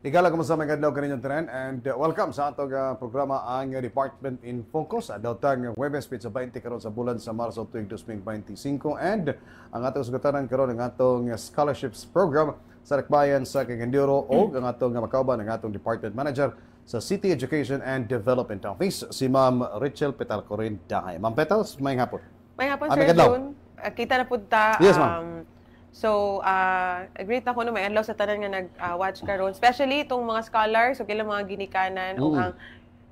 Igala, kumusta may kadlaw kaninyong trend and welcome sa atong programa ang Department in Focus. Adawtang Huwebes Pizza 20 karon sa bulan sa Marso tuig 2025 and ang atong sugatanan karon ang atong scholarships program sa Dakbayan sa Cagayan o ang atong makauban ang atong Department Manager sa City Education and Development Office, si Ma'am Richel Petalcorin Dahay. Ma'am Petals, may hapon. May hapon, Sir June. Kita na po ta. Yes, ma'am. So, great ako no may adlaw sa tanan nga nag-watch karon, especially itong mga scholars o kilang mga ginikanan o ang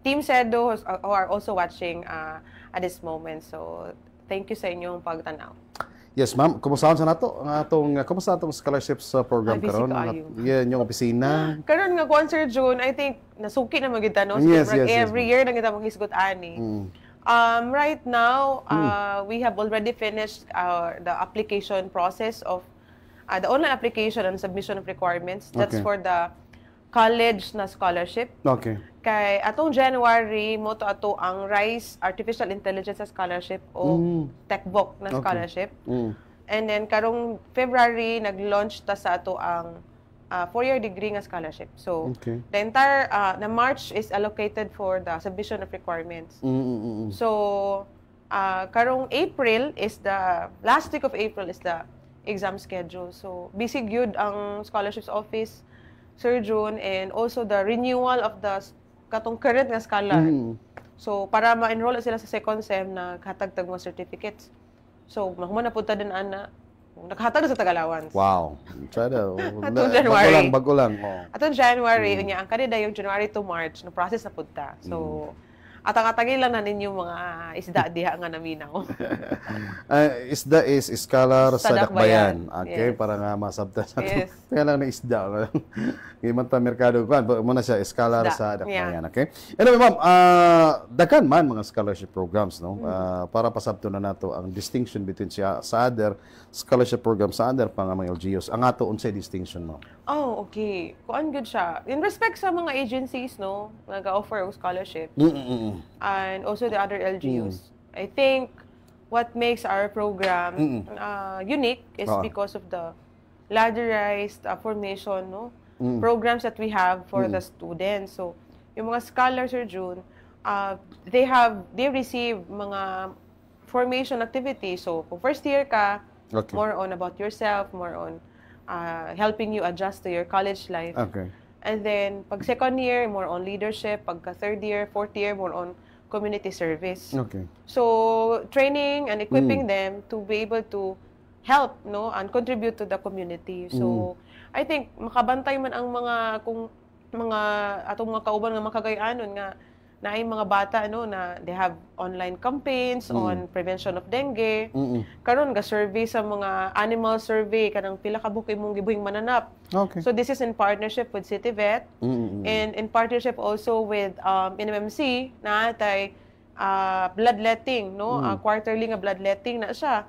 Team Sedo who are also watching at this moment. So, thank you sa inyong pagtanaw. Yes, ma'am. Kumusta sa nato? Kumusta atong scholarships karon karon? Yan yung opisina. Karon nga kuan, Sir June, I think nasuki na magita no. Yes, every year na kita maghisgot ani. Right now, we have already finished the application process of the online application and submission of requirements. That's for the college na scholarship. Okay. Kay atong January mo to ato ang RISE Artificial Intelligence Scholarship o TechVoc na scholarship. And then karong February nag-launch ta sa ato ang 4-year degree nga scholarship. So the entire the March is allocated for the submission of requirements. So karong April is the last week of April is the exam schedule. So busy gyud ang scholarships office, Sir June, and also the renewal of the katong current nga scholar. So para ma-enroll sila sa second sem na katagtag mga certificates. So mahuman na punta din ana nakahatag sa Tagalawan. Wow. Try to. Atong January. Bago lang. Atong January, ang kanida yung January to March, no process na punta. So, atang-atagin lang na ninyo mga isda diha nga naminaw. Isda is scholar sa Dakbayan. Okay, yes. Para nga masabta sa yes. Kaya lang na isda. Gimanta merkado ko. Muna siya, scholar sa Dakbayan. Okay? Anyway, ma'am, daghan man mga scholarship programs, no? Para pasabto na nato ang distinction between siya sa other scholarship program sa other pang mga LGUs. Ang ato unsay distinction, ma'am? Oh, okay. Kuan good siya. In respect sa mga agencies, no, nag-offer og scholarship. And also the other LGUs. I think what makes our program unique is because of the ladderized formation, no, programs that we have for the students. So, yung mga scholars, Sir June, they receive mga formation activities. So, kung first year ka, more on about yourself, more on helping you adjust to your college life. Okay. And then, pag second year, more on leadership. Pagka third year, fourth year, more on community service. Okay. So, training and equipping them to be able to help, no, and contribute to the community. So, I think makabantay man ang atong mga kauban nga makagayanon nga naay mga bata no na they have online campaigns on prevention of dengue. Karon ga survey sa mga animal survey kanang pila ka buok imong gibuhing mananap. Okay. So this is in partnership with CityVet and in partnership also with NMMC na atay bloodletting, no, quarterly nga bloodletting na siya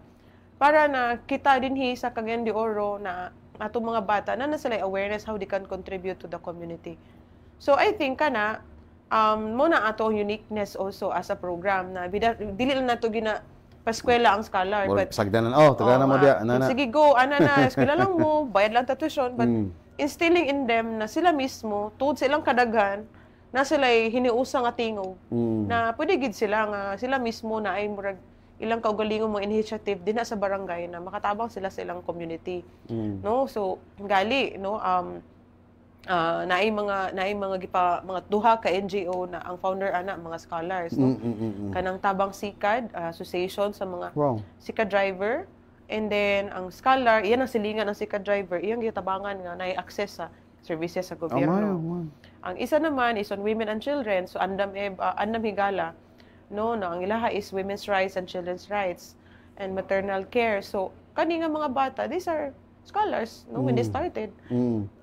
para na kita dinhi sa Cagayan de Oro na atong mga bata na sila awareness how they can contribute to the community. So I think kana mo na ato uniqueness also as a program na dili lang nato gina paskwela ang scholar but sagdanan tagana mo dia ana. Sige go ana na eskwela lang mo bayad lang ta tuition but instilling in them na sila mismo tuod sa ilang kadaghan na sila hiniusa nga tingog na pwede gid sila nga sila mismo na ay murag ilang kaugalingong mga initiative dinha sa barangay na makatabang sila sa ilang community. No, so gali no naay mga duha ka NGO na ang founder ana mga scholars, no. Kanang Tabang Sikad association sa mga Sikad driver, and then ang scholar iyan ang silingan ng Sikad driver iyang gitabangan nga naay access sa services sa gobyerno. Ang isa naman is on women and children, so Andam Higala, no, na ang ilaha is women's rights and children's rights and maternal care. So kani nga mga bata, these are scholars, no, when they started.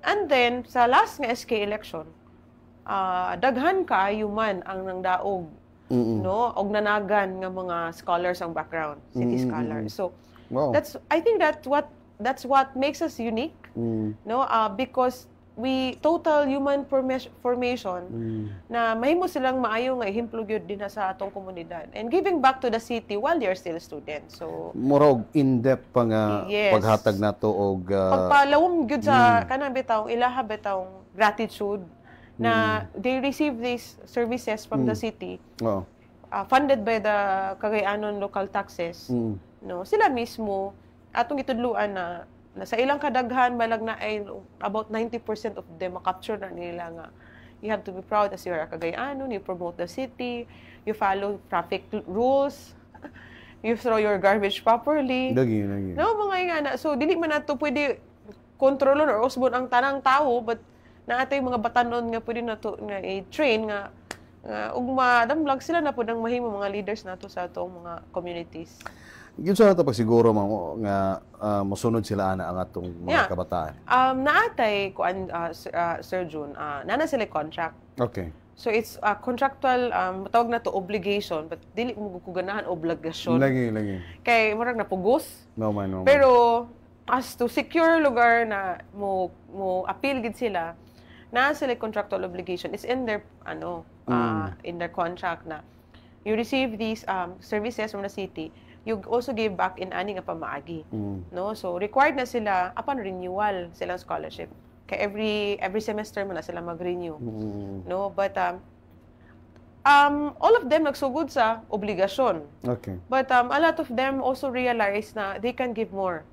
And then, sa last nga SK election, daghan kaayo man ang nangdaog, no, og nanagan nga mga scholars ang background, city scholars. So, I think that's what makes us unique, no, because total human formation na mahimo silang maayo nga ihimplog yun din sa atong komunidad and giving back to the city while they're still students. So murag in-depth pa nga Yes. paghatag nato og pagpalawom gyud sa kanang bitaw ilaha bitaw gratitude na they receive these services from the city oo. funded by the Cagayanon local taxes. No, sila mismo atong gitudluan na sa ilang kadaghan malag na ay about 90% of them makapture na nila nga you have to be proud as you are a Cagayanon, you promote the city, you follow traffic rules, you throw your garbage properly. Lagi. No, mga nga na. So, dili man nato pwede kontrolon or usbon ang tanang tao, but naatay mga batanon nga pwede nato nga i-train nga ug madamlag sila na pud ang mahimo mga leaders nato sa atong mga communities. Yun sa nato pagsiguro nga mosunod sila ana ang atong mga kabataan. Naatay kuan Sir June, nana sila contract. Okay. So it's a contractual tawag na to obligation but dili mo ko ganahan obligasyon. Lagi. Kay murag napugos. No man. Pero as to secure lugar na mo appeal gid sila, na sila contractual obligation is in their in their contract na you receive these services from the city, you also give back in ani nga pamaagi. No, so required na sila upon renewal silang scholarship. Kay every semester mo na sila mag-renew. No, but all of them nagsugod sa obligasyon. Okay. But a lot of them also realize na they can give more.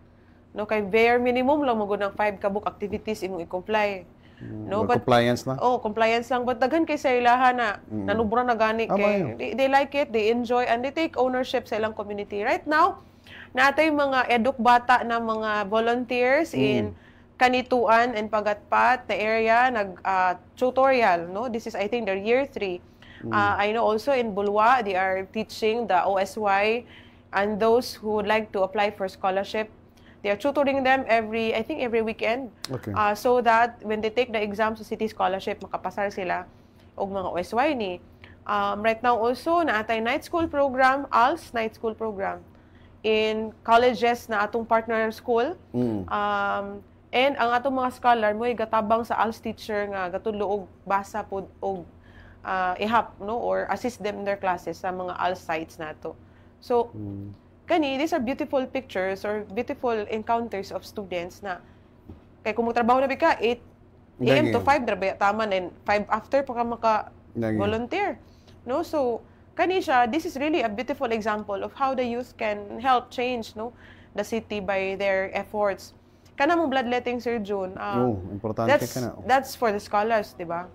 No, kay bare minimum lang mo ng 5 kabuk activities imong i-comply. No, but compliance na. Compliance lang, but daghan kay sa ilaha na nanubra na gani kay they like it, they enjoy and they take ownership sa ilang community. Right now, natay mga eduk bata na mga volunteers in Kanituan and Pagatpat na area tutorial, no? This is I think their year 3. I know also in Bulwa they are teaching the OSY and those who would like to apply for scholarship. They are tutoring them every weekend. Okay. So that when they take the exam sa City Scholarship, makapasar sila og mga OSY ni. Right now also, naatay night school program, ALS night school program in colleges na atong partner school. And ang atong mga scholar mo gatabang sa ALS teacher nga gatudlo og basa pod og ihap no or assist them in their classes sa mga ALS sites nato. So these are beautiful pictures or beautiful encounters of students na kay kung trabaho na bika 8 AM to 5 drabe tama and 5 after pa ka maka volunteer. No, so siya, this is really a beautiful example of how the youth can help change no the city by their efforts. Kana mong bloodletting Sir June. Importante that's for the scholars, di ba?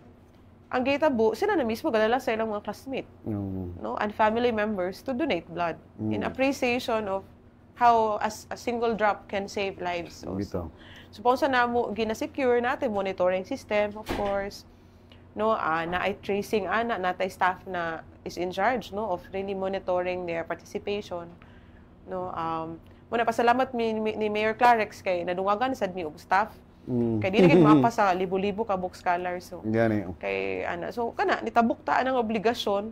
Ang gitabo, sila na mismo gadala sa ilang mga classmate, no, and family members to donate blood in appreciation of how a single drop can save lives also. So sa namo gina-secure natin monitoring system, of course, no, na ay tracing natay staff na is in charge no of really monitoring their participation, no. Muna pasalamat ni Mayor Clarex kay nadungagan sad mi og staff. Kay dili gid mapa sa libo-libo ka book scholars so. Kay so nitabuk ta ang obligasyon,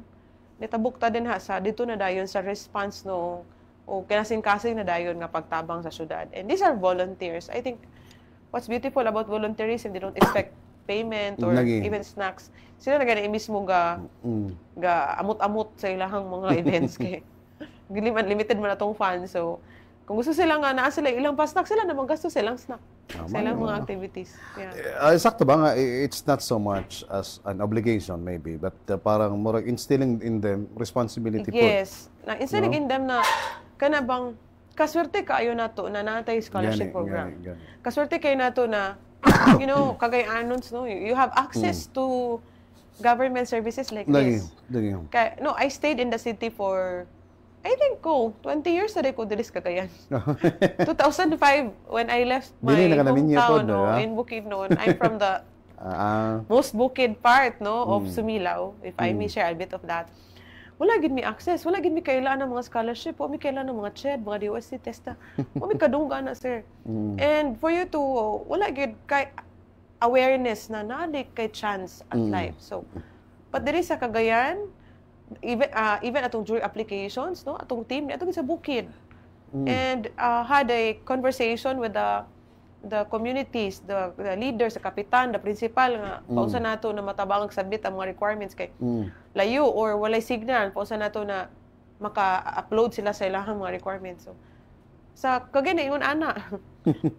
nitabuk ta din sa dito na dayon sa response no o kinasing-kasing na dayon nga pagtabang sa syudad. And these are volunteers. I think what's beautiful about volunteerism, they don't expect payment or even snacks. Sila na gani mismo ga amot-amot sa ilahang mga events kay limited man atong funds. So kung gusto sila nga naa sila ilang pa snack, sila na magasto silang snack. Sa ilang mga activities. Sakto ba nga, it's not so much as an obligation maybe, but parang more instilling in them responsibility. Yes. Instilling in them na kanabang kaswerte kaayo nato na natay scholarship program. Kaswerte kayo nato na Cagayanons no, you have access to government services like this. No, I stayed in the city for I think 20 years na ko diri sa Cagayan. 2005 when I left my hometown in Bukidnon. I'm from the most bukid part of Sumilao, if I may share a bit of that. Wala gid mi access, wala gid mi kailangan ng mga scholarship, wala mi kailangan ng mga CHED, mga DOST testa. Wala mi kadungga na sir. And for you to wala gid kay awareness na nadik kay chance at life. So but diri sa Cagayan, even atong jury applications, no, atong team atong sa bukid, and had a conversation with the the communities, the leaders, the kapitan, the principal nga pausa nato na matabang submit ang mga requirements kay layo or walay signal pausa nato na maka-upload sila sa ilahang mga requirements. So sa kagani ingon ana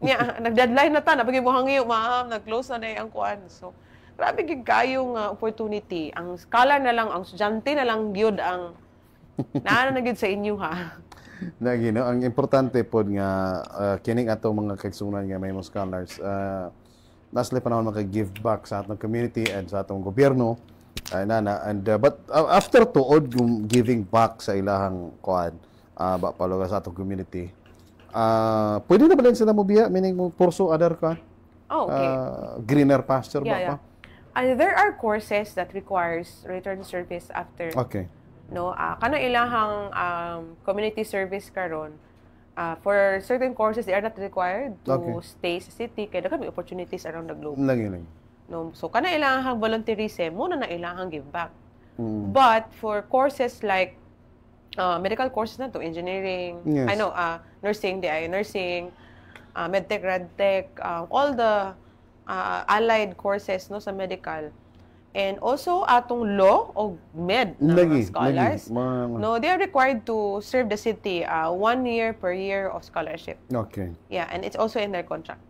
nya nag-deadline na ta na pagi mo hangyo ma'am nag-close na ang kuan. So grabe gid kayo nga opportunity. Ang scholar na lang, ang estudyante na lang gyud ang naana na gyud sa inyo ha. Lagi, no? Ang importante po nga kining ato mga kaigsunan nga may mga scholars nasli panahon maka-give back sa atong community and sa atong gobyerno but after tuod yung giving back sa ilahang kuan paluga sa atong community pwede na ba din sila mobiya meaning mo purso other kuan greener pasture ba? There are courses that requires return service after no kana ilahang community service karon for certain courses they are not required to stay sa city kay daghan may opportunities around the globe no so kana ilahang volunteerism mo na ilahang give back but for courses like medical courses na to engineering I know nursing medtech radtech all the allied courses no sa medical. And also, atong law o med na scholars, no, they are required to serve the city 1 year per year of scholarship. Yeah, and it's also in their contract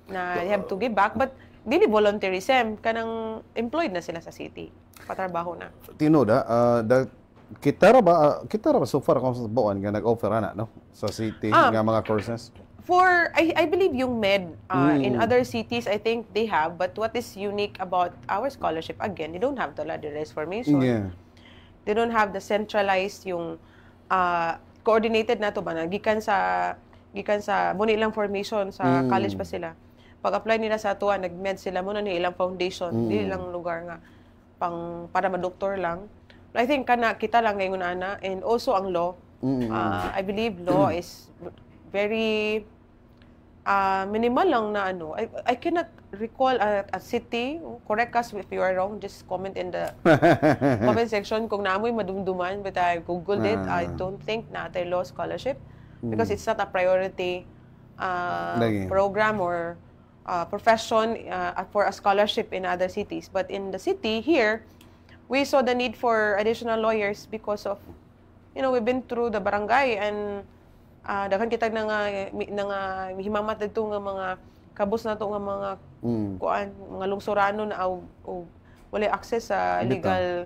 na they have to give back. But, dili volunteerism, kanang employed na sila sa city. Patrabaho na. Tinoda, kita ra ba so far kung sa buwan nga nag-offer ana no sa city nga mga courses? For, I believe yung med, in other cities, I think they have, but what is unique about our scholarship, again, they don't have the ladder-raised formation. They don't have the centralized, yung coordinated na to ba, gikan sa muna ilang formation, sa college pa sila. Pag-apply nila sa atuan, nag-med sila, muna ni ilang foundation, di ilang lugar nga, para ma-doktor lang. I think, kita lang ngayon ana, and also ang law. I believe law is very minimal lang na ano. I cannot recall a city. Correct us if you are wrong. Just comment in the comment section kung naamoy madumduman. But I googled it. I don't think na tayo law scholarship because it's not a priority program or profession for a scholarship in other cities. But in the city here, we saw the need for additional lawyers because of, we've been through the barangay and daghan kita nga himamat dito nga mga kabus na to nga mga kuan mga lungsorano na wala access sa legal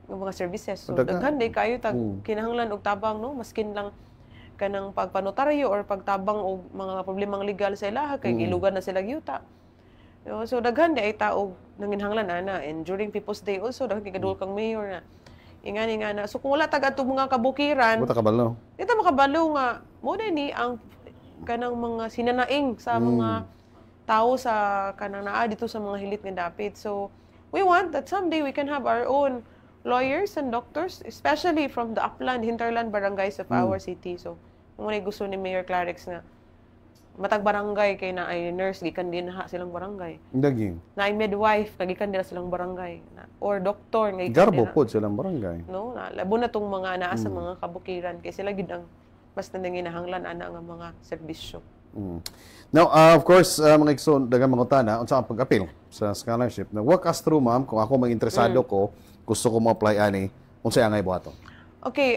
nga mga services. So daghan day kayo kinahanglan og tabang no maskin lang kanang pagpanotaryo or pagtabang og mga problemang legal sa ilaha kay gilugan na sila gyuta. So daghan day ay tao nanginhanglan ana and during People's Day also daghan kay kang mayor na ingani nga na. So kung wala taga itong mga kabukiran, ito makabalo nga, muna ni ang kanang mga sinanaing sa mga tao sa kanang naa dito sa mga hilit nga dapit. So we want that someday we can have our own lawyers and doctors, especially from the upland, hinterland barangays of our city. So muna gusto ni Mayor Clarix nga matag barangay kay na ay nurse gikan din ha silang barangay. Na ay midwife kagikan dira silang barangay or doktor nga garbo pod silang barangay. No, labo na tong mga naa sa mga kabukiran kay sila gid ang mas nanginahanglan ana nga mga serbisyo. Now, of course, mga igsoon daghang mga utana unsa ang pag-apil sa scholarship. Now, walk us through ma'am kung ako interesado ko, gusto ko mo-apply ani, unsay angay buhaton? Okay,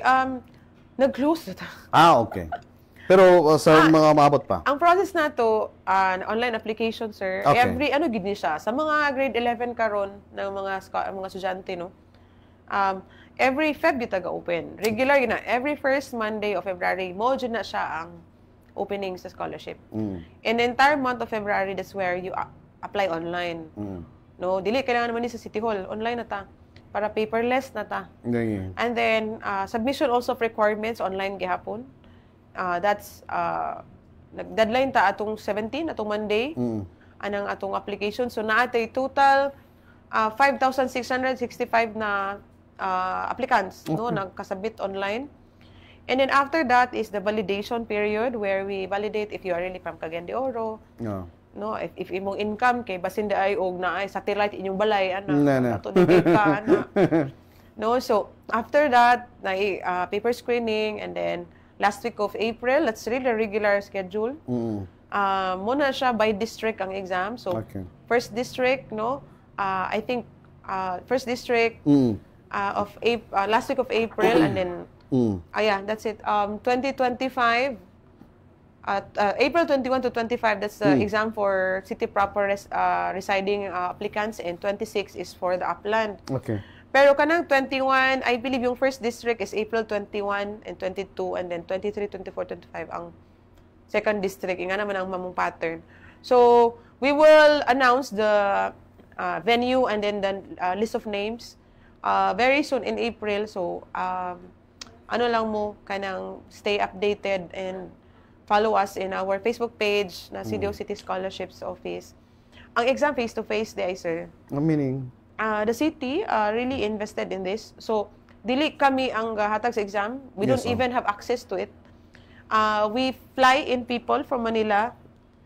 nag-close na ta. Okay. Pero sa mga maabot pa? Ang process na to, online application, sir. Okay. Every, gid ni siya. Sa mga grade 11 karon ng mga estudyante, no? Every Feb yung taga-open. Regular yun na. Every first Monday of February, mo dyan na siya ang opening sa scholarship. In the entire month of February, that's where you apply online. No, dili kailangan naman ni sa City Hall. Online na ta. Para paperless na ta. And then, submission also of requirements online gihapon. That's nag-deadline ta atong 17 atong Monday anang atong application so naatay total 5,665 na applicants no nagkasabit online and then after that is the validation period where we validate if you are really from Cagayan de Oro no if imong income kay basin ay og naay satellite inyong balay ana ato ni ka ana no so after that na paper screening and then last week of April, that's really a regular schedule. Muna siya by district ang exam. So, first district, no? I think first district of last week of April, and then yeah, that's it. 2025 at April 21 to 25, that's the exam for city proper residing applicants, and 26 is for the upland. Okay. Pero kanang 21, I believe yung first district is April 21 and 22, and then 23, 24, 25 ang second district. Nga naman ang mamong pattern. So, we will announce the venue and then the list of names very soon in April. So, ano lang mo, kanang stay updated and follow us in our Facebook page na CDO City Scholarships Office. Ang exam face-to-face day, sir. Meaning? The city really invested in this. So, dili kami ang hatag sa exam. We don't even have access to it. We fly in people from Manila.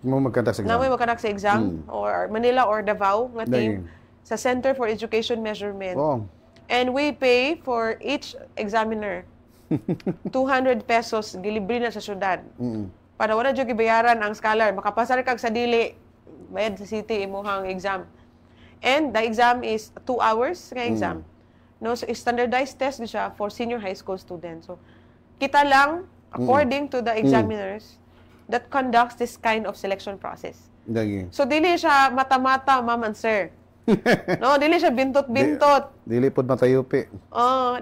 Magkandak sa exam. Namoy magkandak sa exam. Or Manila or Davao nga team. Sa Center for Education Measurement. Wow. And we pay for each examiner 200 pesos gilibre na sa syudad. Para wala dyan gibayaran ang scholar. Makapasar kag sa dili. Bayad sa city imuhang exam. And the exam is 2 hours nga exam. No, so standardized test siya for senior high school students. So kita lang according to the examiners that conducts this kind of selection process. So dili siya mata-mata, ma'am and sir. No, dili siya bintot-bintot. Dili pod matayupi.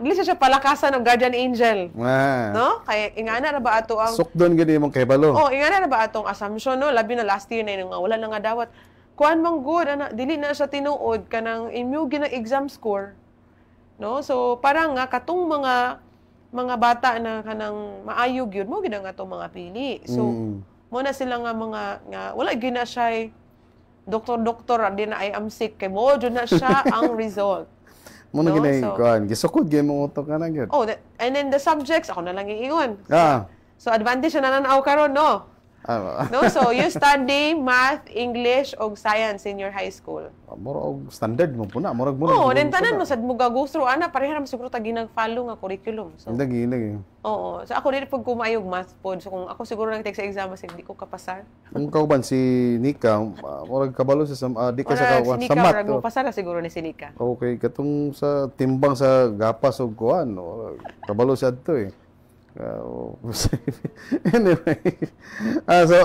Dili siya palakasan ng guardian angel. Ah. No? Kaya ingana na ba ato ang sukdon gid imong kahibalo. ingana na ba atong assumption, no? Labi na last year na nga wala na nga dawat. Kuan mang good ana, dili na siya tinuod kanang imong gina exam score. No? So parang nga katong mga bata na kanang maayog yun mo gid nga atong mga pili. So mo na sila nga mga nga wala gina siya doktor di na I am sick kay mo jud na siya ang result. Mo na ginay kuan gisukod gyud mo utok kana gyud. And then the subjects ako na lang iingon. So advantage na nanaw karon, no? No, so you study math, English og science in your high school. Mura og standard mo puna, murag mo. Then tanan mo sad mo gagustro ana pareha ra siguro ta ginag-follow nga curriculum. So lagi. So ako dili pag kumayog math pod. So kung ako siguro nag-take sa exam kasi di ko kapasar. Kung kauban si Nika, murag kabalo sa di ka sa kawan sa math. Mo pasar siguro ni si Nika. Okay, katong sa timbang sa gapas og kuan, kabalo sa adto eh. Anyway, so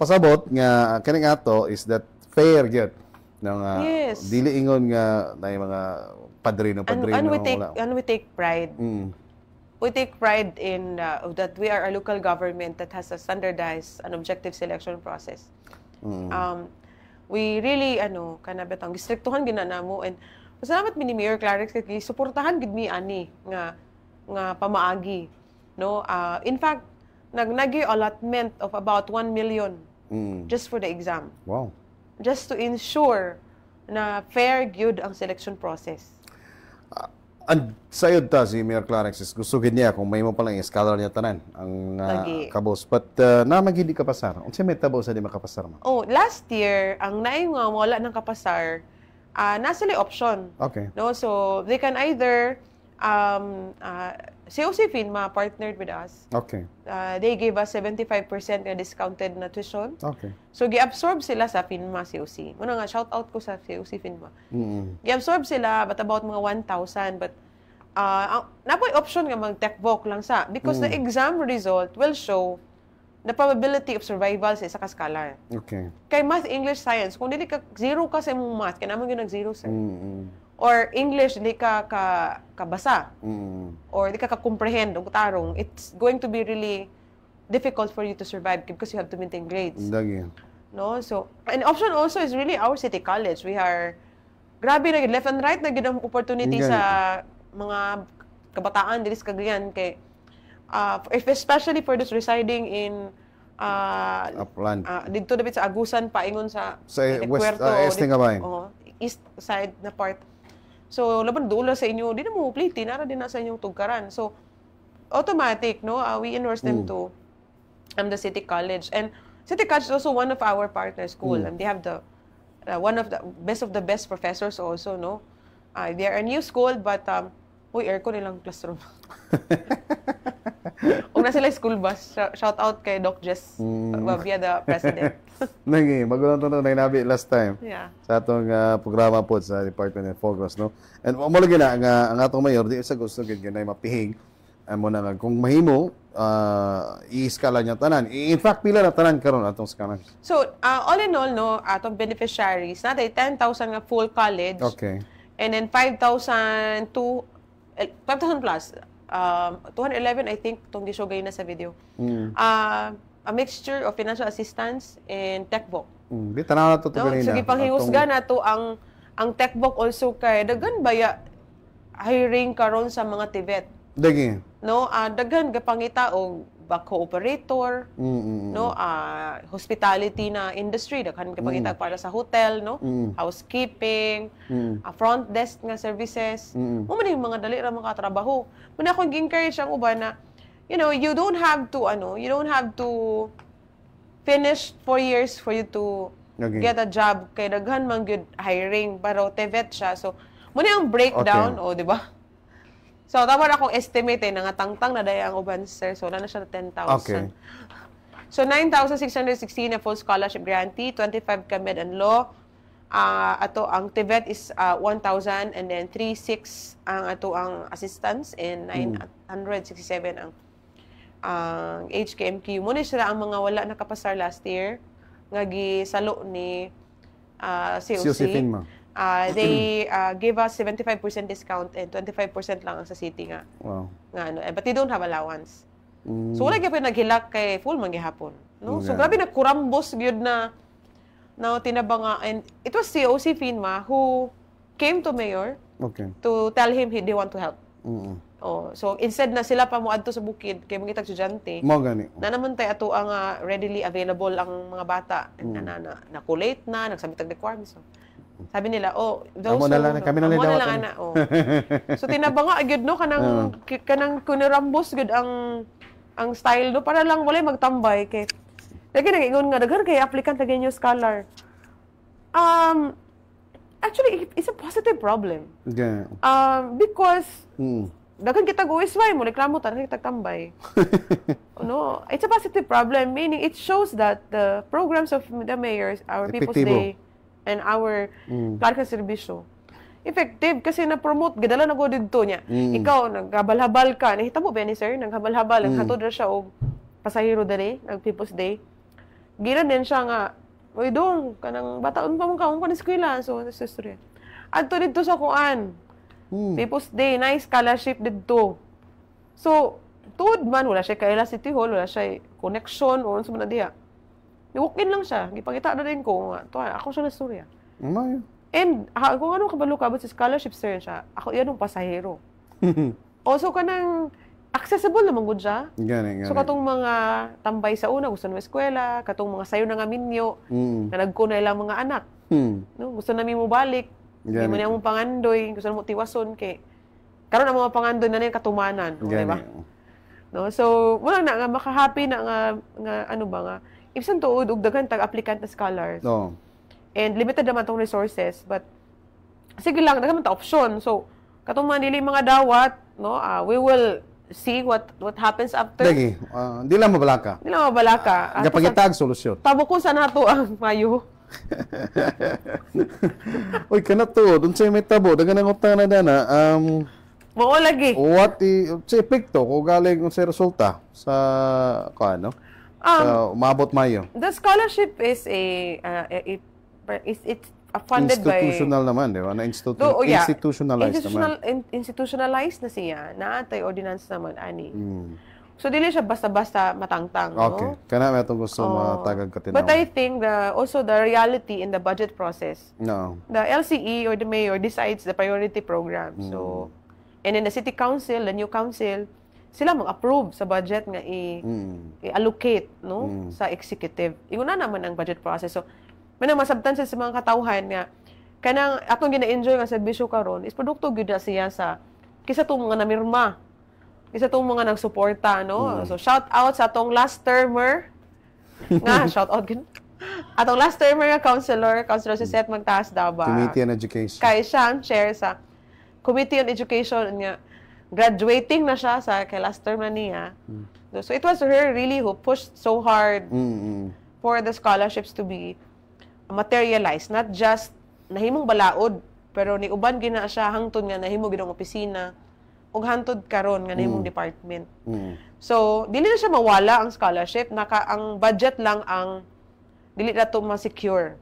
pasabot nga kaning ato is that fair gyud nang dili ingon nga nay mga padrino and we take pride. We take pride in that we are a local government that has a standardized and objective selection process. We really kanabetang distriktuhan ginanamo, and salamat mi ni Mayor Clarix kay suportahan gid mi ani nga pamaagi. No, in fact, nag-nagi allotment of about 1 million just for the exam. Wow. Just to ensure na fair gyud ang selection process. And sayod ta si Mayor Clarix, gusto gid niya kung may mo palang scholar niya tanan ang kabos. But naman hindi kapasar. Unsa may tabo sa di makapasar mo? Last year ang naay nga wala nang kapasar, nasa option. Okay. No, so they can either COC FINMA partnered with us. Okay. They gave us 75% na discounted na tuition. Okay. So, gi-absorb sila sa FINMA COC. Muna nga, shout out ko sa COC FINMA. Gi-absorb sila, but about mga 1,000. But, napoy option nga mag-techvoc lang sa. Because the exam result will show the probability of survival sa isa ka scholar. Okay. Kay math, English, science, kung dili ka, zero ka sa imong math, kaya naman yun nag-zero, sir. Or English, di ka kabasa. Or di ka comprehend og tarong, it's going to be really difficult for you to survive because you have to maintain grades. Lagi. No? So, an option also is really our city college. We are, grabe na left and right na gid ang opportunity sa mga kabataan diri sa Cagayan kay especially for those residing in upland. Dito dapat sa Agusan paingon sa west east side na part. So, laban dulo sa inyo, di na mo pliti, nara din na sa inyong tugkaran. So, automatic, no? We endorse them to the City College. And City College is also one of our partner school. And they have one of the best professors also, no? They are a new school, but aircon nilang classroom. na sila school bus. Shout out kay Doc Jess Babia, the president. Nagi, magulang to na nabi last time. Yeah. Sa atong programa po sa Department of Focus, no? And mo lagi na ang atong mayor di sa gusto gid ganay mapihig mo na nga kung mahimo i-skala niya tanan. In fact, pila na tanan karon atong skala. So, all in all, no, atong beneficiaries, natay 10,000 nga full college. Okay. And then 5,000 plus. 211, I think, itong gisugay na sa video. A mixture of financial assistance and techbook. Di tanaw na to No? ganina. So, gipanghihusga na to ang techbook also kay daghan baya hiring karon sa mga TVET. Dagi. No, daghan gapangita og back operator, no, hospitality na industry, daghan gapangita para sa hotel, no, housekeeping, front desk nga services. Mo man yung mga dali ra mga trabaho. Muna akong gi-encourage ang uban na you don't have to finish 4 years for you to get a job kay daghan man gyud hiring pero TVET siya. So muna yung breakdown, di ba? So, tama na akong estimate nangatangtang na daya ang uban, sir. So, na siya 10,000. Okay. So, 9,616 na full scholarship grantee, 25 ka med and law. Ato, ang TVET is 1,000 and then 3,600 ang ato ang assistance and 967 ang HKMQ. Muna sila ang mga wala nakapasar last year nga gisalo ni COC. They give us 75% discount and 25% lang ang sa city nga. Wow. But they don't have allowance. So wala gyud naghilak kay full man gihapon, no? So grabe na kurambos gyud na tinabanga, and it was COC FINMA who came to mayor to tell him they want to help. So instead na sila pa moadto sa bukid kay mga estudyante. Mo gani. Na naman tay ato ang readily available ang mga bata na collate na nagsabit og requirements. Sabi nila, kami na lang ana. So tinabanga gyud no kanang kunirambos gyud ang style do para lang walay magtambay kay lagi nag-ingon nga daghan kay applicant lagi new scholar. Actually it's a positive problem. Yeah. Because daghan kita guwisway mo reklamo tan kita tambay. No, it's a positive problem, meaning it shows that the programs of the mayors, our People's Day and our Clark Serbisyo effective kasi na-promote gidala na go didto niya. Ikaw naghabal-habal ka, nahitabo ba ni sir naghabal-habal hatod ra siya og pasahero dali nag People's Day. Gira din siya nga oy dong kanang bataon pa mo ka mo eskwela so sa istorya. Adto didto sa kuan. People's Day nice scholarship didto. So tuod man wala siya kaila City Hall, wala siya connection o unsa man diha. Walk-in lang siya. Gipakita na rin ko nga. Ako siya na storya. And kung ano kabalo ka sa scholarship, sir, siya, ako yan ang pasahero. Also, kanang accessible naman gud siya. Gani. So, katong mga tambay sa una, gusto na eskwela, katong mga sayo na nga minyo, na nagkunay lang mga anak. No? Gusto na mo balik. Hindi mo niya mong pangandoy. Gusto na mo tiwason. Karon ang mga pangandoy na niya katumanan. Okay ba? No? So, wala na nga, makahappy na nga ano ba nga, ibsan tuod og daghan tag-applicant na scholars. No. And limited naman tong resources, but sige lang daghan man ta option. So katong mga dawat, no, we will see what happens after. Dagi, di lang mabalaka. Gapangitag solusyon. Tabukon sa nato ang mayo. Oy, kana to, unsay may tabo, daghan ang utang na dana. Mao lagi. What sa epekto ko galing unsay resulta sa kaano? Maabot Mayo. The scholarship is it's funded institutional naman, di ba? Institutionalized naman. Institutionalized na siya. Naatay ordinance naman, ani. So, dili siya basta-basta matangtang. Okay. No? Kana may itong gusto matagag katinaw. But I think also the reality in the budget process. No. The LCE or the mayor decides the priority program. So, and then the city council, the new council, sila mag-approve sa budget nga i-allocate no sa executive. Inguna naman ang budget process. So, manang masabtan sa mga katawhan nga kanang atong gina-enjoy nga serbisyo karon is produkto gyud siya sa kisa tong mga namirma. Kisa tong mga nagsuporta no. So shout out sa atong last termer nga shout out gid. Atong last termer nga councilor si Seth Magtaas Daba. Committee on Education. Kay siya ang chair sa Committee on Education nga graduating na siya sa kay last term na niya. So it was her really who pushed so hard Mm. for the scholarships to be materialized, not just nahimong balaod, pero ni uban gina siya hangtod nga nahimo gid ang opisina ug hangtod karon nga nahimong department. Mm. So dili na siya mawala ang scholarship, ang budget lang ang dili na to ma-secure,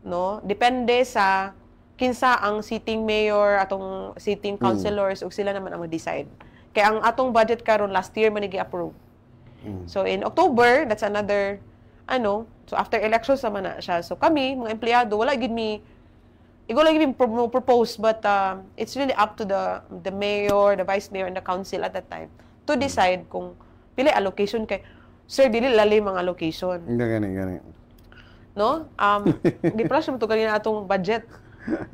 no? Depende sa kinsa ang sitting mayor, atong sitting councilors ug sila naman ang mag-decide. Kaya ang atong budget karon last year man gi-approve. So in October, that's another so after elections naman na siya. So kami, mga empleyado, wala gid mi propose, but it's really up to the mayor, the vice mayor, and the council at that time to decide kung pili allocation kay sir dili lalim ang allocation. Gani. No? Gi-flash mo to kanina atong budget.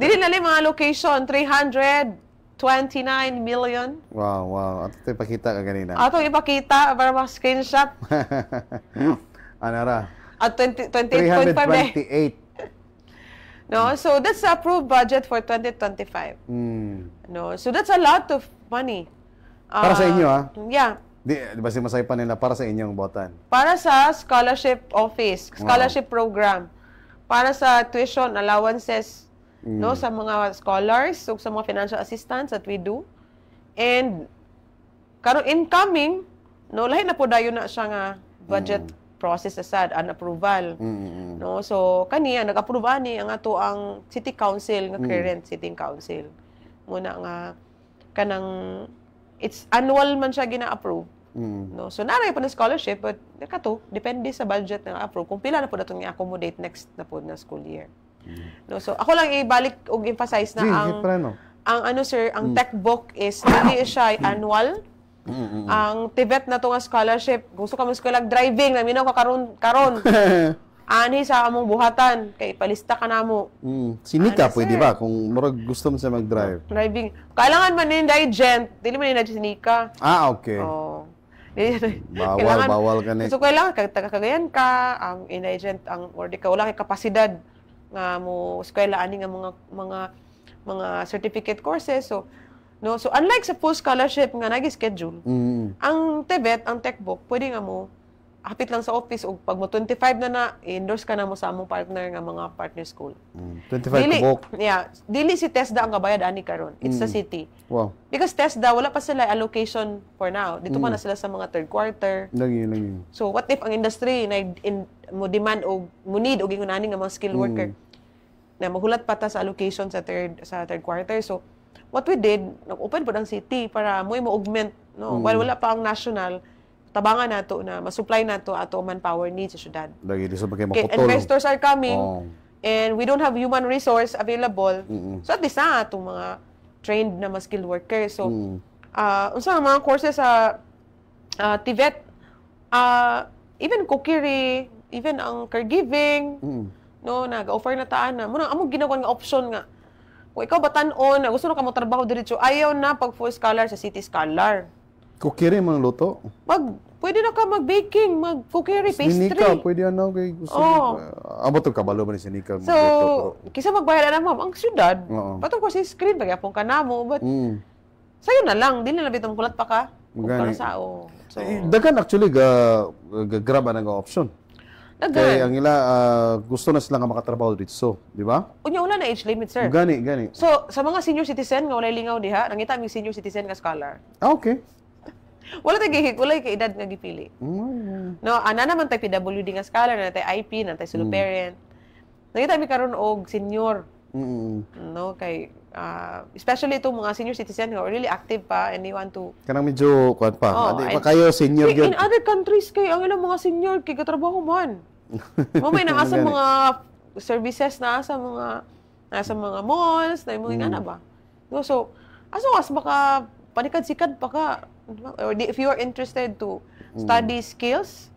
Dili lalim ang allocation 329 million. Wow. Ato tayo pakita ka ganina. Atong ipakita para ma-screenshot. Ano ra? At 28.5 328. No, so that's the approved budget for 2025. No, so that's a lot of money. Para sa inyo, Yeah. Di ba si masaypan nila para sa inyong botan? Para sa scholarship office, scholarship program. Para sa tuition allowances, no, sa mga scholars, so sa mga financial assistance that we do. And karon incoming, no, lahi na po dayon na siya nga budget process asad an approval. No, so kaniya nag-approve ani ang ato ang city council nga current sitting council. Muna nga kanang it's annual man siya gina-approve. No, so naray pa na scholarship but kato depende sa budget nga approve kung pila na po datong i-accommodate next na po na school year. No, so ako lang ibalik og emphasize na ang sir, ang tech book is dili siya annual. Ang TVET na to nga scholarship, gusto ka mo eskwela driving, naminaw ka karon. Ani sa among buhatan, kay palista ka namo. Sinika pwede ba kung murag gusto mo sa mag-drive? Driving. Kailangan man ni indigent, dili man ni sinika. Okay. Oh. Bawal ka na. So kailangan kagayan ka, ang indigent or di ka wala kay kapasidad nga mo eskwela ani nga mga certificate courses. So unlike sa full scholarship nga nagi-schedule, ang TVET, ang tech book, pwede nga mo hapit lang sa office o pag mo 25 na endorse ka na mo sa among partner nga mga partner school. 25 ka book. Yeah, dili si TESDA ang gabayad ani karon. It's the city. Wow. Because TESDA wala pa sila allocation for now. Dito pa na sila sa mga third quarter. Lagi. So what if ang industry na mo demand o mo need og ingon ani nga mga skilled worker na mahulat pa ta sa allocation sa third quarter. So what we did, nag-open po ng city para mo augment, no? While wala pa ang national, tabangan nato na masupply nato ato manpower needs sa syudad. Lagi di sa bagay Okay, maputol. investors are coming and we don't have human resource available. So at least na atong mga trained na mga skilled workers. So unsa mga courses sa TVET, even cookery, even ang caregiving, no, nag-offer na taan na. Muna amo ginawa nga option nga. Kung ikaw batanon, gusto na ka mo trabaho diretso, ayaw na pag full scholar sa city scholar. Kukiri man luto. Pwede na ka mag-baking, mag-cookery, pastry. Sinika, pwede ano kay gusto. Amo to kabalo man ni sinika. So, kisa magbayad na ma'am, ang syudad, patong ko si screen, pagyapong ka na mo, but sa'yo na lang, dili na bitong pulat pa ka. Para sa, so, dagan actually, grab ang option. Kaya ang ila, gusto na sila nga makatrabaho dito, di ba? Unya wala na age limit, sir. Gani. So, sa mga senior citizen, nga walay lingaw diha, nangita ang senior citizen nga scholar. Okay. Wala kay edad nga gipili. No, ana naman tay PWD nga scholar, na tay IP, na tay solo parent. Nangita mi karon og senior. No, kay especially itong mga senior citizen who are really active pa and they want to kanang medyo kuan pa. Adi pa kayo senior gyud. In other countries kay ang ilang mga senior kay katrabaho man. Mamay na sa mga services na sa mga malls, na mga ana ba. No, so as long as maka panikad-sikad pa ka, or if you are interested to study skills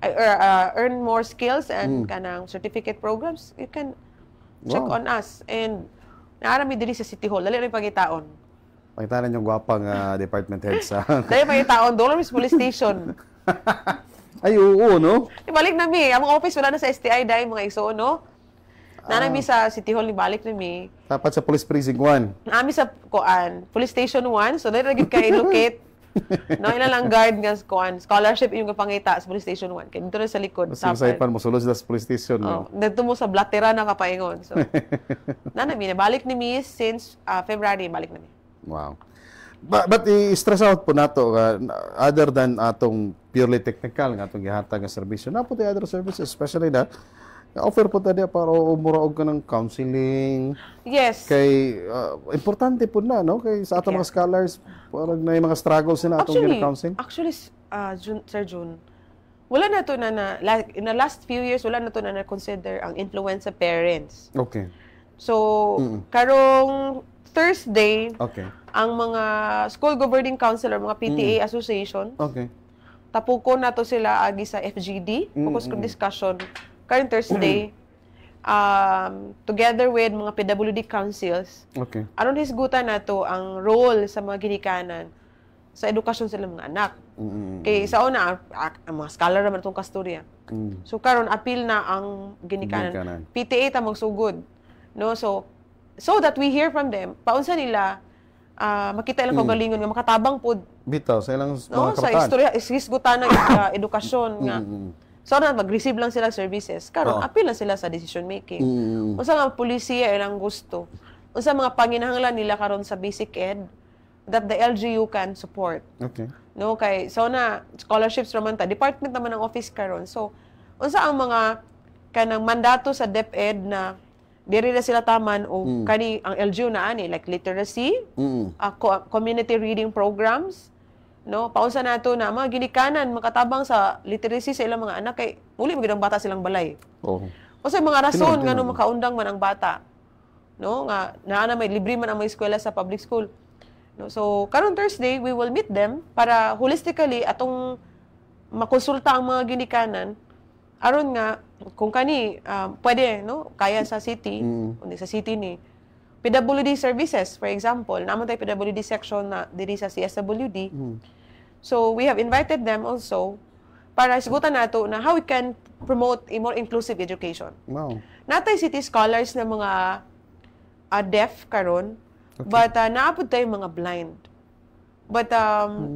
or earn more skills and kanang certificate programs, you can check on us. And naarami diri sa City Hall, dali rin pangitaon. Pangitanan yung gwapang department head sa... Dali pangitaon, doon sa police station. Ay, oo, no? Ibalik na mi. Ang office wala na sa STI dahil mga iso, no? Nanami sa City Hall, ibalik na mi. Dapat sa Police Precinct 1. Nami sa Police Station 1, so dali rin ka i-locate. No, ila lang guard nga kuan, scholarship yung kapangita sa police station 1. Kay dito na sa likod. Mas masaypan mo sulod sa police station. Oh, dito mo sa Blatera na kapaingon. So, balik ni Miss since February, balik na mi. Wow. But i-stress out po nato other than atong purely technical nga atong gihatag nga serbisyo. Na po the other services, especially na offer po tayo para umuraog ka ng counseling. Yes. Kay importante po na no kay sa atong mga scholars parang na mga struggles na atong gina-counseling. Actually, Sir June, wala na to like in the last few years wala na to na consider ang influence sa parents. Okay. So, karong Thursday, ang mga school governing council or mga PTA association, tapuko na to sila agi sa FGD, focus group discussion, current Thursday, together with mga PWD councils. Aron hisgutan na to ang role sa mga ginikanan sa edukasyon sila mga anak. Kay sa una, ang mga scholar naman itong kasturya. So, karon appeal na ang ginikanan. PTA ta magsugod. No? So that we hear from them, paunsa nila, makita ilang kagalingon nga makatabang po. Bitaw, sa ilang no? Sa istorya, isgutan ng edukasyon nga. So, mag-receive lang sila services. Karon appeal lang sila sa decision making. Unsa nga polisiya ilang gusto. Unsa mga panginahanglan nila karon sa basic ed that the LGU can support. No, kay na scholarships naman ta, department naman ng office karon. So, unsa ang mga kanang mandato sa DepEd na diri na sila taman o kani ang LGU na ani like literacy, community reading programs, no? Paunsa nato na mga ginikanan makatabang sa literacy sa ilang mga anak kay muli magidang bata silang balay. Usa mga rason nga no makaundang man ang bata. No, nga naa na may libre man ang mga eskwela sa public school. No, so karon Thursday we will meet them para holistically atong makonsulta ang mga ginikanan aron nga kung kani pwede no kaya sa city kundi sa city ni PWD services for example naman tay PWD section na diri sa CSWD. So we have invited them also para sigutan nato na how we can promote a more inclusive education. Natay city scholars na mga deaf karon. But naapod tayo mga blind. But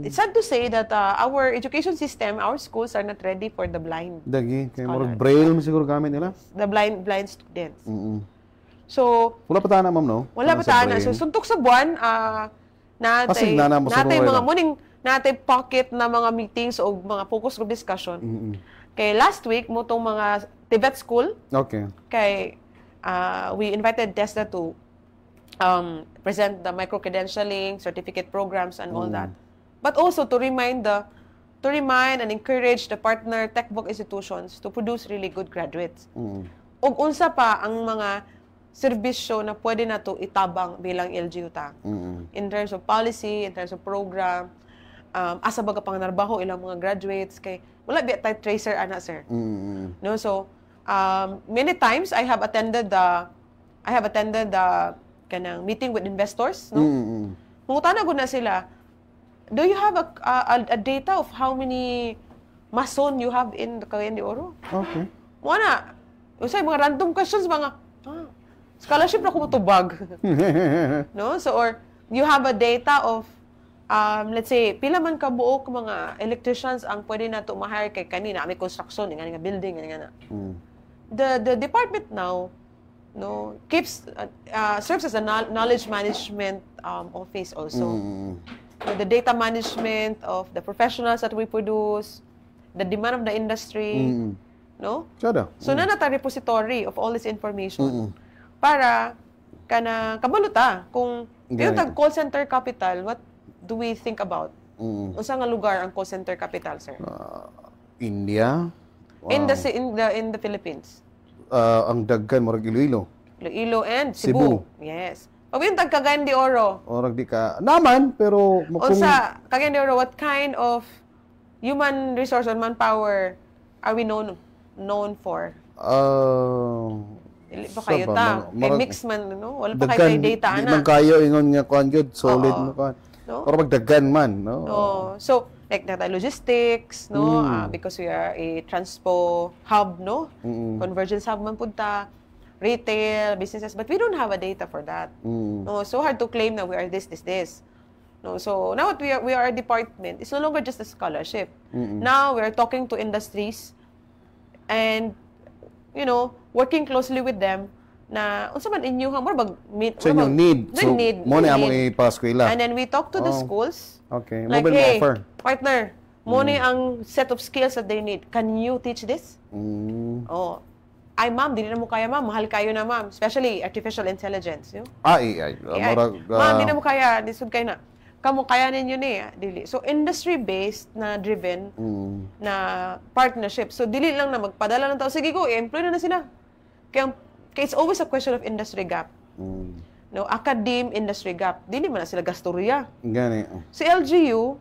it's sad to say that our education system, our schools are not ready for the blind. Dagi, kay murag braille mo siguro gamit nila. The blind students. So wala pa tanan ma'am no? Wala pa tanan. So suntok sa buwan natay mga morning natay pocket na mga meetings o mga focus group discussion. Kay last week mo tong mga Tibet school. Kay we invited TESDA to present the micro-credentialing, certificate programs, and all that. But also to remind and encourage the partner textbook institutions to produce really good graduates. Ug unsa pa ang mga serbisyo na pwede na to itabang bilang LGU ta. In terms of policy, in terms of program, asa baga pang narbaho ilang mga graduates kay wala bi tay tracer ana sir. No, so many times I have attended the kanang meeting with investors, no? Mungutana gud na sila, do you have a data of how many mason you have in the Cagayan de Oro? Muna, usay mga random questions, mga, scholarship na kumutubag. No? So, or you have a data of, let's say, pila man kabuok mga electricians ang pwede na to ma-hire kay kanina, may construction, nga building, nga na. The department now, no serves as a knowledge management office also. The data management of the professionals that we produce, the demand of the industry, no? So nanata repository of all this information para kana kabaluta kung yung tag call center capital, what do we think about? Unsa nga lugar ang call center capital, sir? India. In the Philippines. Ang daggan murag Iloilo. Iloilo and Cebu. Yes. Pag yung tag Cagayan de Oro. Orag di ka naman pero unsa Cagayan de Oro, what kind of human resource or manpower are we known for? Dili pa kayo ta. Kay mix man no. Wala pa kayo data ana. Di man kayo ingon nga kuan gyud solid mo kuan. No? Pero magdaggan man, no. So like logistics, no, because we are a transpo hub, no, convergence hub man punta, retail businesses, but we don't have a data for that. No, so hard to claim that we are this. No, so now what we are a department. It's no longer just a scholarship. Now we're talking to industries and working closely with them na unsa man inyo mo bag so yung need. So mo na among ipaskwela. And then we talk to the schools. Okay. Like, Mobile hey, offer. partner, mo ni ang set of skills that they need. Can you teach this? Oh. Ay, ma'am, di na mo kaya, ma'am. Mahal kayo na, ma'am. Especially artificial intelligence. AI. Ma'am, di na mo kaya. Disod kayo na. Kamu kaya ninyo ni. Dili. So, industry-based na driven na partnership. So, dili lang na magpadala ng tao. Sige go, i-employ na sila. Kaya it's always a question of industry gap. No, academe-industry gap. Dili man na sila gastorya. Gani. Si LGU,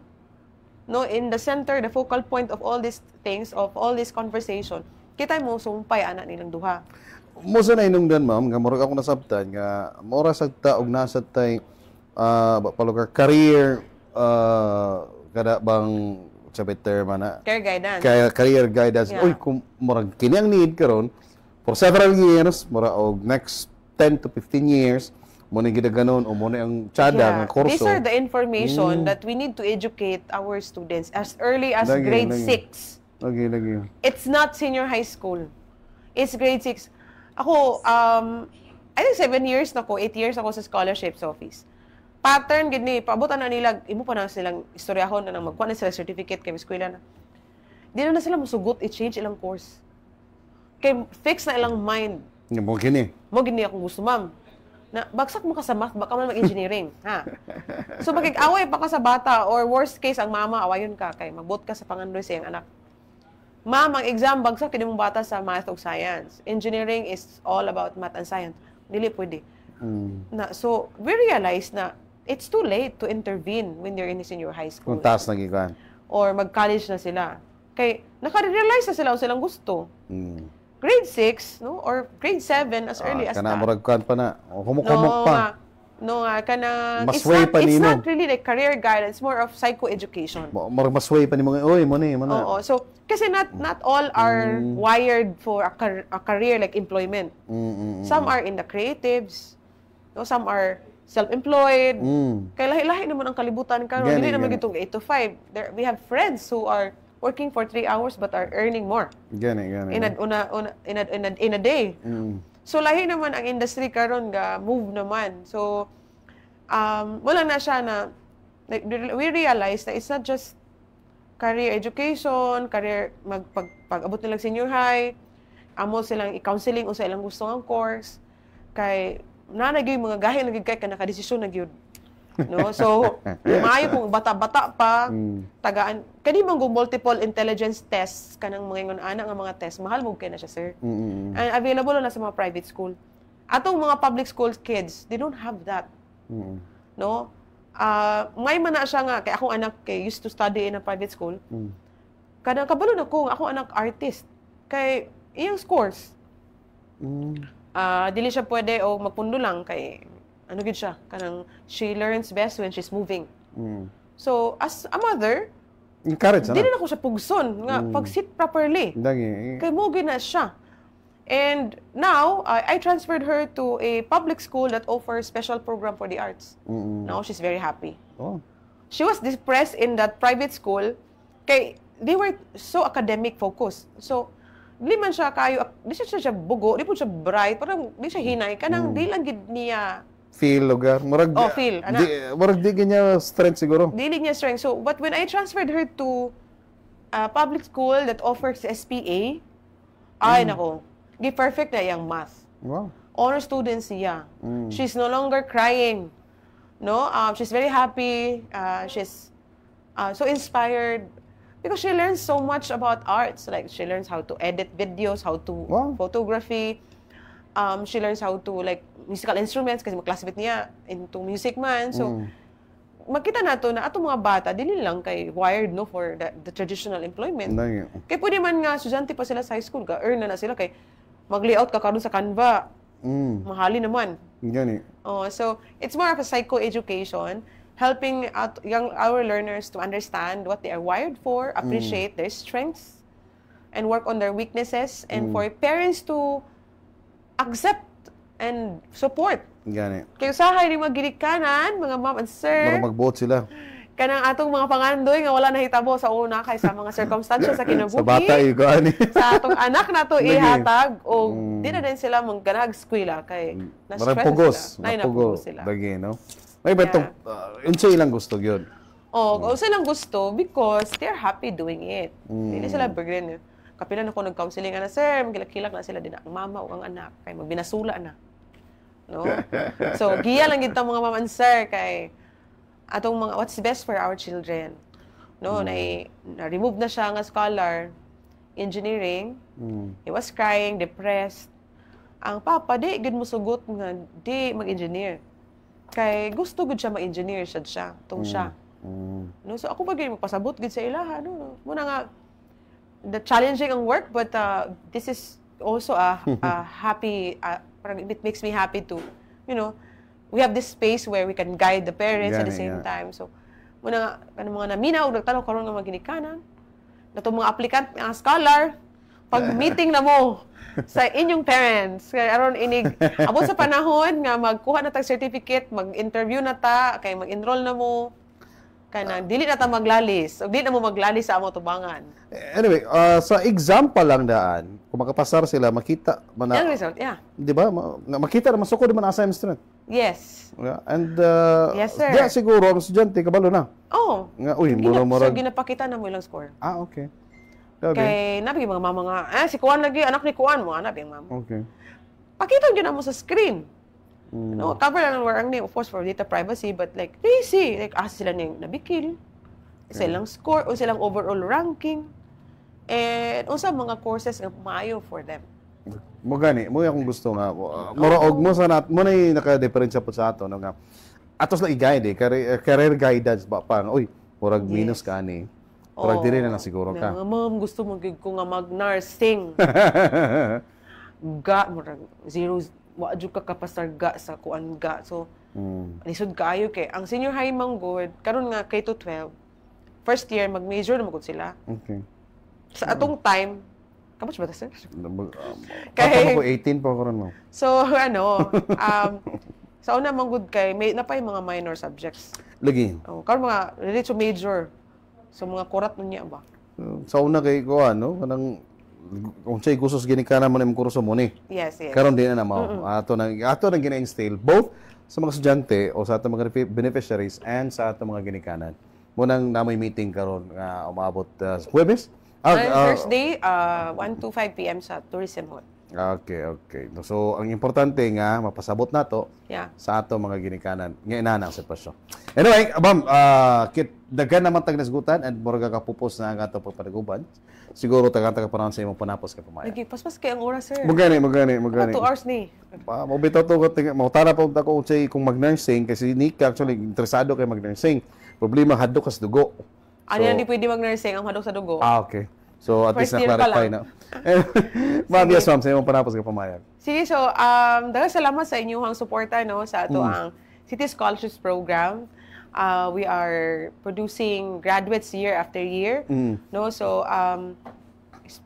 no, in the center, the focal point of all these things, of all this conversation, kita mo sumpay anak nilang duha. Mo sa nainungdan, ma'am, nga murag ako nasabtan nga mura sa ta og nasa tay palugar career kada bang sabi term na Career guidance. Career guidance. Yeah. Uy, kung murag kini ang need karon for several years, mura og next 10 to 15 years mo ni gidaganon o mo ni ang tsada nga kurso. These are the information that we need to educate our students as early as grade 6. Lagi. It's not senior high school. It's grade 6. Ako, I think 7 years na ko, 8 years ako sa scholarships office. Pattern, gini, paabutan na nila, imo pa na silang istoryahon na magkuha na sila certificate kay eskwela na. Di na sila musugot, i-change ilang course. Kay fix na ilang mind. Mo gini akong gusto, ma'am. Na bagsak mo ka sa math, baka man mag-engineering, ha? So, magig-away pa ka sa bata or worst case, ang mama, awayon ka, kay magbot ka sa pangandoy sa iyang anak. Ma'am, ang exam bagsak kini mong bata sa math o science. Engineering is all about math and science. Dili pwede. So, we realize na it's too late to intervene when they're in senior high school. kung taas nagikan. Or mag-college na sila. Kay naka-realize na sila o silang gusto. Grade 6, no? Or grade 7 as early as kana that. murag kan pa na. Humok-humok pa. No nga, Mas way pa it's nino. not really like career guidance, it's more of psycho-education. Murag masway pa ni mga oy mo ni. Oo. So, kasi not all are wired for a career like employment. Some are in the creatives. No, some are self-employed. Kaya lahi-lahi naman ang kalibutan karon. Dili naman gitong 8 to 5. We have friends who are working for 3 hours but are earning more. Gani. In a day. So lahi naman ang industry karon ga move naman. So wala na siya na we realize that it's not just career education, career pag-abot nilang senior high, amo silang i-counseling o sa ilang gusto ng course kay nanagay mga gahi lagi kay kanaka-desisyon na gyud. No, so maayo kung bata-bata pa tagaan kani man multiple intelligence tests kanang mga ana nga mga test mahal mo kay na siya, sir. And available na sa mga private school. Atong mga public school kids, they don't have that. No, may man na siya nga kay akong anak kay used to study in a private school. Kanang kabalo na ko akong anak artist kay iyang scores. Dili siya pwede o magpundo lang kay ano gid siya kanang she learns best when she's moving. So as a mother, encourage dili na ko siya pugson nga pag-sit properly. Kay mo gid na siya. And now I transferred her to a public school that offers special program for the arts. Now she's very happy. She was depressed in that private school kay they were so academic focused. So di man siya kayo, di siya bugo, di po siya bright, parang di siya hinay kanang di lang gid niya feel lugar. Murag feel. Murag di kanya strength siguro. Dili niya strength. So, but when I transferred her to a public school that offers SPA, ay nako, perfect na yung math. Wow. Honor students siya. She's no longer crying. No, she's very happy. She's so inspired because she learns so much about arts. Like she learns how to edit videos, how to photography. She learns how to like musical instruments kasi mag-classmate niya into music man. So, makita nato na atong mga bata, dili lang kay wired no for the traditional employment. Kaya pwede man nga, estudyante pa sila sa high school, earn na sila kay mag-layout ka karon sa Canva. Mahali naman. Gani. So, it's more of a psycho-education, helping out our learners to understand what they are wired for, appreciate their strengths, and work on their weaknesses, and for parents to accept and support. Gani. Kaya usahay ni mga ginikanan, mga ma'am and sir, Para mag-vote sila. kanang atong mga pangandoy nga wala nahitabo sa una kay sa mga circumstances sa kinabuhi. Sa bata, gani. Sa atong anak na to Lagi. ihatag o di na din sila mangganag eskwela kay Marang pugos. sila. Ay, napugos sila. Lagi, no? May batong, unsa ilang gusto yun? O silang gusto because they're happy doing it. Hindi sila burden. Kapila na ko nag-counseling na, sir, magkilak-kilak na sila din ang mama o ang anak kay magbinasula na. No? So, giya lang gid ta mga mama and sir kay atong mga what's best for our children. No, na-remove na siya nga scholar engineering. He was crying, depressed. Ang papa di gud mo sugot nga di mag-engineer. Kay gusto gud siya mag-engineer siya, tong siya. No, so ako ba gid magpasabot gid sa ilaha no. Muna nga the challenging ang work but this is also a happy parang it makes me happy to, you know, we have this space where we can guide the parents at the same time. So, muna nga, mga naminaw, nagtanong karon nga mga ginikanan, na itong mga applicant, mga scholar, pag meeting na mo sa inyong parents, kaya aron inig, abot sa panahon nga magkuha na tag certificate, mag-interview na ta, kay mag-enroll na mo, kaya na, dili na ta maglalis, o dili na mo maglalis sa amo tubangan. Anyway, sa example lang daan, kung makapasar sila, makita, Yung result, yeah. Di ba? Makita na masukod naman assignment student. Yes. Yeah. And, Yes, sir. diya siguro, ang estudyante, kabalo na. Oh. Nga, uy, murag-murag. So, ginapakita na mo ilang score. Ah, okay. Kay, nabi mga mama nga, si Kuan lagi, anak ni Kuan mo, nabi yung mama. Okay. Pakita nyo na mo sa screen. No, cover lang ang name, of course, for data privacy, but like, easy. Like, sila nang nabikil, silang score, o silang overall ranking, and unsa mga courses nga maayo for them. Mo gani, mo akong gusto nga. Muraog mo sa mo na naka-difference po sa ato no nga. Atos lang i-guide career guidance ba pa. Uy, murag minus ka ni. Murag dili na siguro ka. Nga, ma'am, gusto mo gid ko nga mag-nursing. Murag zero wa jud ka kapasar sa kuan ga. So, lisod kaayo kay ang senior high manggod karon nga K to 12. First year mag-major na magud sila. Okay. Sa atong time, kamot ba ta sir? Kaya ko 18 pa ko ron mo. So sa una manggod kay may napay mga minor subjects. Lagi. Karon mga related to major. So mga kurat niya ba? Sa una kay ko ano, kanang kung say gusto gini ka naman imong kurso mo ni. Yes. Karon din na mao. Ato nang gina-instill both sa mga estudyante o sa atong mga beneficiaries and sa atong mga ginikanan. Munang namoy meeting karon nga umabot Huwebes. Thursday, 1 to 5 p.m. sa Tourism Hall. Okay. So, ang importante nga, mapasabot na to sa ato mga ginikanan. Nga inanang sitwasyon. Anyway, abam, daghan naman tag nasgutan and mura kapupos na ang ato pagpanaguban. Siguro taga panahon sa imong panapos kay pamaya. Lagi, paspas kay ang oras, sir. Magani. 2 hours ni. Mabitaw to, mautara pa ako kung mag-nursing kasi Nika actually interesado kay mag-nursing. Problema, haddo kas dugo. Ano yan, hindi pwede mag-nursing ang hadok sa dugo. Okay. So, at least First year na-clarify na. Ma'am, yes ma'am, sa imong panapos kay pamayag. Sige, so, daghang salamat sa inyong suporta no, sa ato ang City Scholarships Program. We are producing graduates year after year. No, so, sa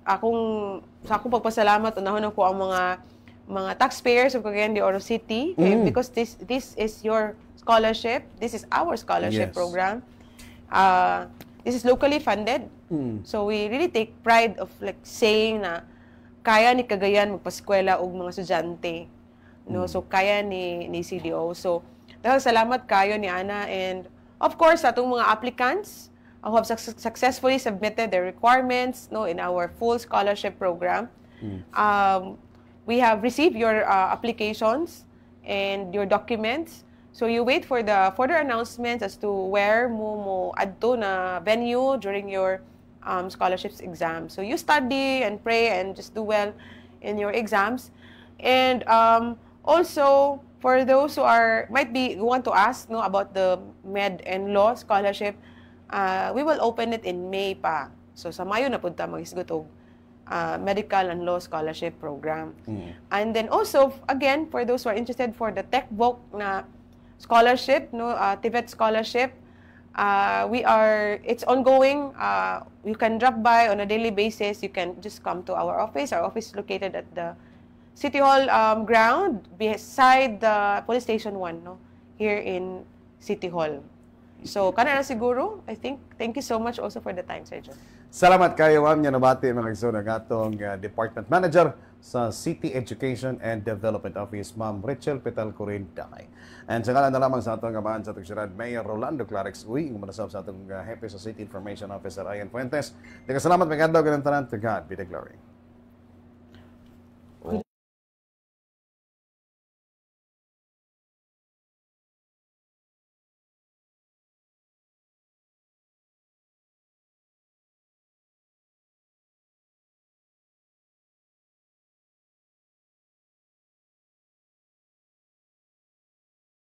akong pagpasalamat, unahon ko ang mga taxpayers of Cagayan de Oro City because this is your scholarship. This is our scholarship program. This is locally funded. So we really take pride of like saying na kaya ni Cagayan magpaskwela og mga estudyante. No, so kaya ni CDO. So daghang salamat kayo ni Ana and of course sa atong mga applicants who have successfully submitted their requirements no in our full scholarship program. We have received your applications and your documents. So you wait for the further announcements as to where mo adto na venue during your scholarships exam. So you study and pray and just do well in your exams. And also for those who might want to ask no about the med and law scholarship, we will open it in May pa. So sa Mayo na punta maghisgot og medical and law scholarship program. And then also again for those who are interested for the TechVoc na scholarship, no, TVET scholarship. It's ongoing. You can drop by on a daily basis. You can just come to our office. Our office is located at the City Hall ground beside the Police Station 1, no? Here in City Hall. So, kana na siguro, I think. Thank you so much also for the time, Sir John. Salamat kayo, ma'am. Yan nabati mga igsoon ng atong Department Manager sa City Education and Development Office, Ma'am Rachel Petal Corinday. And sa ngalan na lamang sa atong kabahan sa atong siyudad, Mayor Rolando Clarix Uy, umanasab sa atong Hepe sa City Information Officer, Ian Fuentes. Salamat, mga adlaw, ganang tanan. To God be the glory.